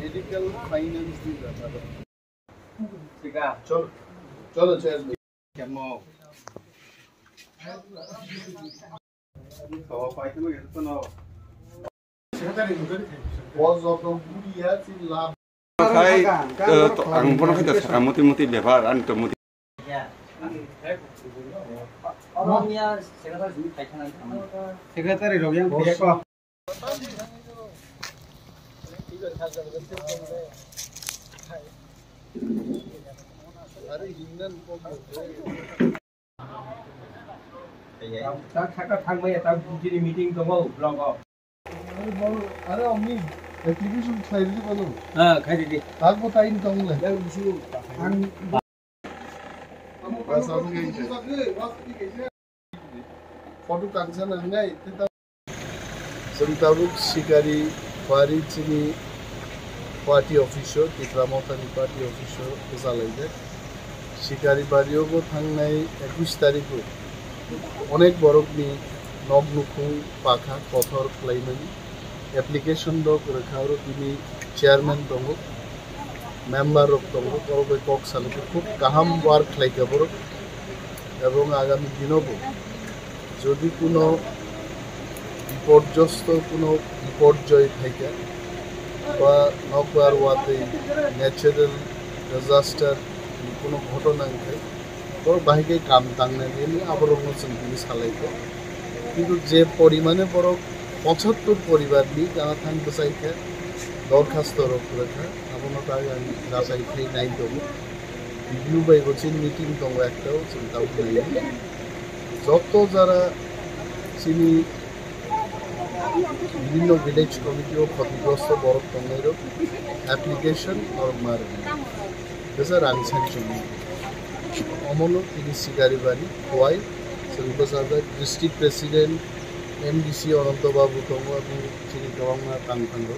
Medical finance भी रहता है। ठीक है, चलो चलो चल क्या मो तो फाइट में ये तो ना was of the years in lab kai ang bono kai ta muti muti bebar an to muti 어머니야 세크레타리 준비 발전한 세크레타리 로그인 비례거 अरे हिंदन को 딱 잠깐 당번에 딱 우리 미팅 좀 하고 블로그 अरे अम्मी एप्लीकेशन फाइल दी बोलो हां खाइदि ताक बताइन तंगले यार बिसु आं बस आसे गई फोटो कांसन हंगाई तेता संताबुक शिकारी वारी चिनी पार्टी ऑफिसर तित्रामतानि पार्टी ऑफिसर कोसालाइदे शिकारी बारियोगो थांनाय 21 तारिखो अनेक बरकनि नगनुखु पाखा कोथर क्लाइमेट एप्लीकेशन दो रखारो तिनी चेयरमैन दंगो मेंबर रक दंगो परबे कक सालके खूब गाहाम वर्क लाइका बर एवं आगामी दिनबो যদি কোনো বিপর্যস্ত কোনো বিপর্যয় থাকে বা নকবার ওয়াতে ন্যাচারাল ডিজাস্টার কোনো ঘটনা থাকে বড় বাহিকে কাম তাংনে নিয়ে আবরণ চিন্তি সালাইতে কিন্তু যে পরিমাণে বড় 75 পরিবার নি যারা থাকতে চাইছে দরখাস্ত রাখা আপনার তাই আমি রাসাই খাই নাই দেব রিভিউ বাই কোচিং মিটিং দङ একটাও চিন্তা করি যত যারা চিনি বিভিন্ন ভিলেজ কমিটি ও ক্ষতিগ্রস্ত বড় দঙের অ্যাপ্লিকেশন নরমাল দেশের আনসার জন্য অমল তিনি শিকারি বাড়ি খোয়াই সর্বসাধারণ ডিস্ট্রিক্ট প্রেসিডেন্ট एमडीसी अनंत बाबू दङ अनि चिनी गोबां तांखांगो